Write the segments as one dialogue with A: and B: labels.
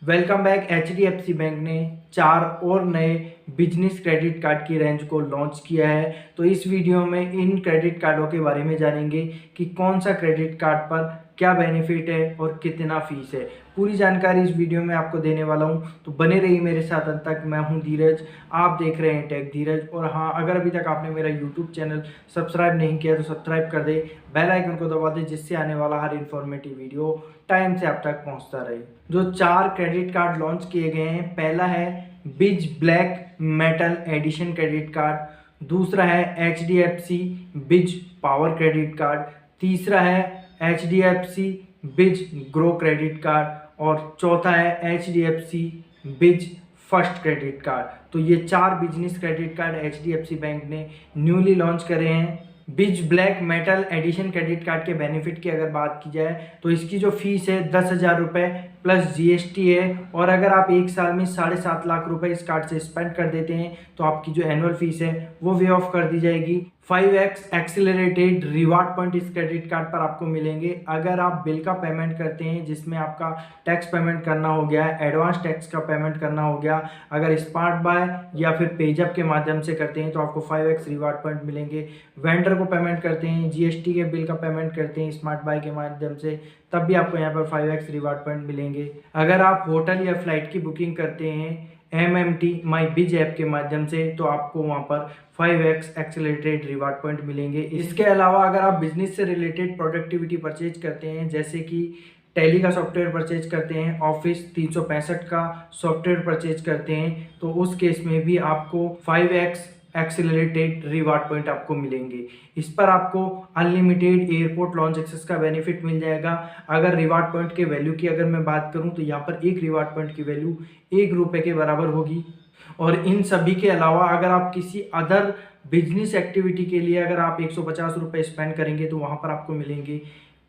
A: Welcome back. HDFC bank ने 4 और नए बिजनेस क्रेडिट कार्ड की रेंज को लॉन्च किया है। तो इस वीडियो में इन क्रेडिट कार्डों के बारे में जानेंगे कि कौन सा क्रेडिट कार्ड पर क्या बेनिफिट है और कितना फीस है। पूरी जानकारी इस वीडियो में आपको देने वाला हूं, तो बने रहिए मेरे साथ अंत तक। मैं हूं धीरज, आप देख रहे हैं टेक धीरज। और हाँ, अगर अभी तक आपने मेरा यूट्यूब चैनल सब्सक्राइब नहीं किया तो सब्सक्राइब कर दे, बेल आइकन को दबा दे, जिससे आने वाला हर इन्फॉर्मेटिव वीडियो टाइम से आप तक पहुंचता रहे। जो 4 क्रेडिट कार्ड लॉन्च किए गए हैं, पहला है biz black metal edition credit card, दूसरा है एच डी एफ सी बिज पावर क्रेडिट कार्ड, तीसरा है एच डी एफ सी बिज ग्रो क्रेडिट कार्ड और चौथा है एच डी एफ सी बिज फर्स्ट क्रेडिट कार्ड। तो ये 4 business credit card H D F C bank ने न्यूली लॉन्च करे हैं। Biz black metal edition credit card के बेनिफिट की अगर बात की जाए तो इसकी जो फीस है 10,000 रुपये प्लस जीएसटी है। और अगर आप एक साल में 7.5 लाख रुपए इस कार्ड से स्पेंड कर देते हैं तो आपकी जो एनुअल फीस है वो वे ऑफ कर दी जाएगी। 5x एक्सेलरेटेड रिवार्ड पॉइंट इस क्रेडिट कार्ड पर आपको मिलेंगे अगर आप बिल का पेमेंट करते हैं, जिसमें आपका टैक्स पेमेंट करना हो गया, एडवांस टैक्स का पेमेंट करना हो गया। अगर स्मार्ट बाय या फिर पेजअप के माध्यम से करते हैं तो आपको 5x रिवार्ड पॉइंट मिलेंगे। वेंडर को पेमेंट करते हैं, जीएसटी के बिल का पेमेंट करते हैं स्मार्ट बाय के माध्यम से, तब भी आपको यहाँ पर 5x रिवार्ड पॉइंट मिलेंगे। अगर आप होटल या फ्लाइट की बुकिंग करते हैं MMT माई बिज ऐप के माध्यम से तो आपको वहाँ पर 5x एक्सेलरेटेड रिवार्ड पॉइंट मिलेंगे। इसके अलावा अगर आप बिजनेस से रिलेटेड प्रोडक्टिविटी परचेज करते हैं, जैसे कि टैली का सॉफ्टवेयर परचेज करते हैं, ऑफिस 365 का सॉफ्टवेयर परचेज करते हैं, तो उस केस में भी आपको 5x एक्सेलरेटेड रिवार्ड पॉइंट आपको मिलेंगे। इस पर आपको अनलिमिटेड एयरपोर्ट लॉन्च एक्सेस का बेनिफिट मिल जाएगा। अगर रिवार्ड पॉइंट के वैल्यू की अगर मैं बात करूं तो यहाँ पर एक रिवार्ड पॉइंट की वैल्यू 1 रुपये के बराबर होगी। और इन सभी के अलावा अगर आप किसी अदर बिजनेस एक्टिविटी के लिए अगर आप 150 रुपये स्पेंड करेंगे तो वहाँ पर आपको मिलेंगे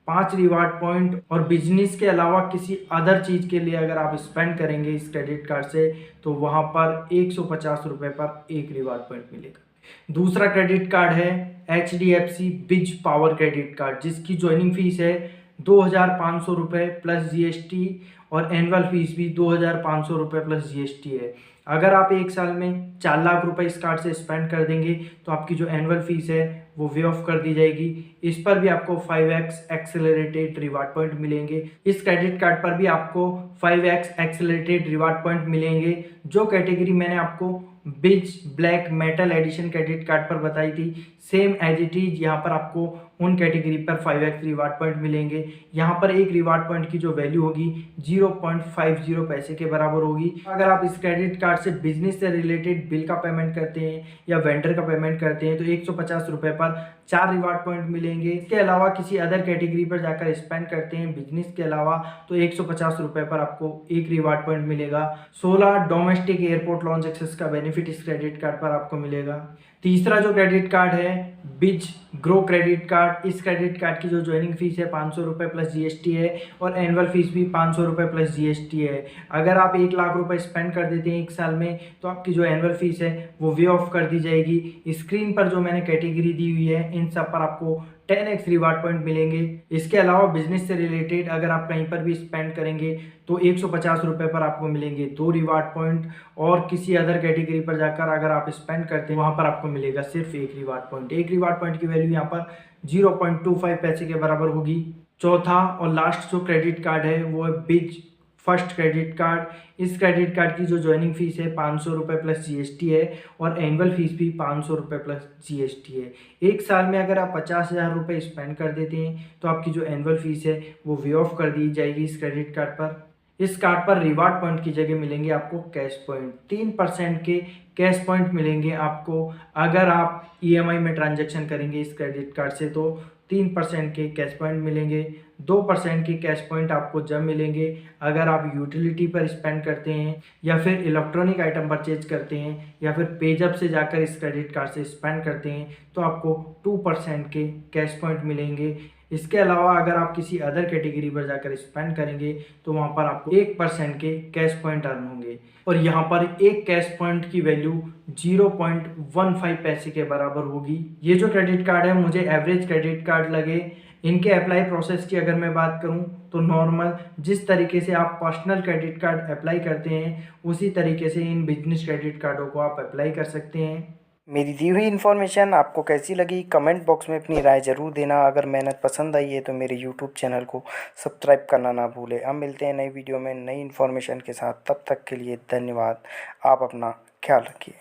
A: 5 रिवार्ड पॉइंट। और बिजनेस के अलावा किसी अदर चीज़ के लिए अगर आप स्पेंड करेंगे इस क्रेडिट कार्ड से तो वहाँ पर 150 रुपये पर 1 रिवार्ड पॉइंट मिलेगा। दूसरा क्रेडिट कार्ड है एच डी एफ सी बिज पावर क्रेडिट कार्ड, जिसकी ज्वाइनिंग फीस है 2,500 रुपये प्लस जीएसटी और एनुअल फीस भी 2,500 रुपये प्लस जीएसटी है। अगर आप एक साल में 4 लाख रुपए इस कार्ड से स्पेंड कर देंगे तो आपकी जो एनुअल फीस है वो वे ऑफ कर दी जाएगी। इस पर भी आपको 5x एक्सेलरेटेड रिवार्ड पॉइंट मिलेंगे। इस क्रेडिट कार्ड पर भी आपको 5x एक्सेलरेटेड रिवार्ड पॉइंट मिलेंगे। जो कैटेगरी मैंने आपको biz black metal edition credit card पर बताई थी, सेम एज इट इज यहाँ पर आपको उन कैटेगरी पर 5x रिवार्ड पॉइंट मिलेंगे। यहाँ पर एक रिवार्ड पॉइंट की जो वैल्यू होगी 0.50 पैसे के बराबर होगी। अगर आप इस क्रेडिट कार्ड से बिजनेस से रिलेटेड बिल का पेमेंट करते हैं या वेंडर का पेमेंट करते हैं तो 150 रुपये पर 4 रिवार्ड पॉइंट मिलेंगे। इसके अलावा किसी अदर कैटेगरी पर जाकर स्पेंड करते हैं बिजनेस के अलावा तो 150 रुपये पर आपको 1 रिवार्ड पॉइंट मिलेगा। 16 डोमेस्टिक एयरपोर्ट लॉन्च एक्सेस का बेनिफिट इस क्रेडिट कार्ड पर आपको मिलेगा। तीसरा जो क्रेडिट कार्ड है बिज ग्रो क्रेडिट कार्ड, इस क्रेडिट कार्ड की जो ज्वाइनिंग फीस है 500 रुपये प्लस जीएसटी है और एनुअल फीस भी 500 रुपये प्लस जीएसटी है। अगर आप 1 लाख रुपए स्पेंड कर देते हैं एक साल में तो आपकी जो एनुअल फीस है वो वे ऑफ कर दी जाएगी। स्क्रीन पर जो मैंने कैटेगरी दी हुई है इन सब पर आपको 10x रिवार्ड पॉइंट मिलेंगे। इसके अलावा बिजनेस से रिलेटेड अगर आप कहीं पर भी स्पेंड करेंगे तो 150 रुपये पर आपको मिलेंगे 2 रिवार्ड पॉइंट। और किसी अदर कैटेगरी पर जाकर अगर आप स्पेंड करते हैं वहाँ पर आपको मिलेगा सिर्फ 1 रिवार्ड पॉइंट। 1 रिवार्ड पॉइंट की वैल्यू यहाँ पर 0.25 पैसे के बराबर होगी। चौथा और लास्ट जो क्रेडिट कार्ड है वो है बिज फर्स्ट क्रेडिट कार्ड। इस क्रेडिट कार्ड की जो ज्वाइनिंग फीस है 500 रुपये प्लस जीएसटी है और एनुअल फीस भी 500 रुपये प्लस जीएसटी है। एक साल में अगर आप 50,000 रुपये स्पेंड कर देते हैं तो आपकी जो एनुअल फीस है वो वे ऑफ कर दी जाएगी इस क्रेडिट कार्ड पर। इस कार्ड पर रिवार्ड पॉइंट की जगह मिलेंगे आपको कैश पॉइंट। 3% के कैश पॉइंट मिलेंगे आपको अगर आप ईएमआई में ट्रांजैक्शन करेंगे इस क्रेडिट कार्ड से तो 3% के कैश पॉइंट मिलेंगे। 2% के कैश पॉइंट आपको जब मिलेंगे अगर आप यूटिलिटी पर स्पेंड करते हैं या फिर इलेक्ट्रॉनिक आइटम परचेज करते हैं या फिर पेजअप से जाकर इस क्रेडिट कार्ड से स्पेंड करते हैं तो आपको 2% के कैश पॉइंट मिलेंगे। इसके अलावा अगर आप किसी अदर कैटेगरी पर जाकर स्पेंड करेंगे तो वहाँ पर आपको 1% के कैश पॉइंट अर्न होंगे। और यहाँ पर एक कैश पॉइंट की वैल्यू 0.15 पैसे के बराबर होगी। ये जो क्रेडिट कार्ड है मुझे एवरेज क्रेडिट कार्ड लगे। इनके अप्लाई प्रोसेस की अगर मैं बात करूं तो नॉर्मल जिस तरीके से आप पर्सनल क्रेडिट कार्ड अप्लाई करते हैं उसी तरीके से इन बिजनेस क्रेडिट कार्डों को आप अप्लाई कर सकते हैं। मेरी दी हुई इन्फॉर्मेशन आपको कैसी लगी कमेंट बॉक्स में अपनी राय ज़रूर देना। अगर मेहनत पसंद आई है तो मेरे यूट्यूब चैनल को सब्सक्राइब करना ना भूलें। अब मिलते हैं नई वीडियो में नई इन्फॉर्मेशन के साथ, तब तक के लिए धन्यवाद। आप अपना ख्याल रखिए।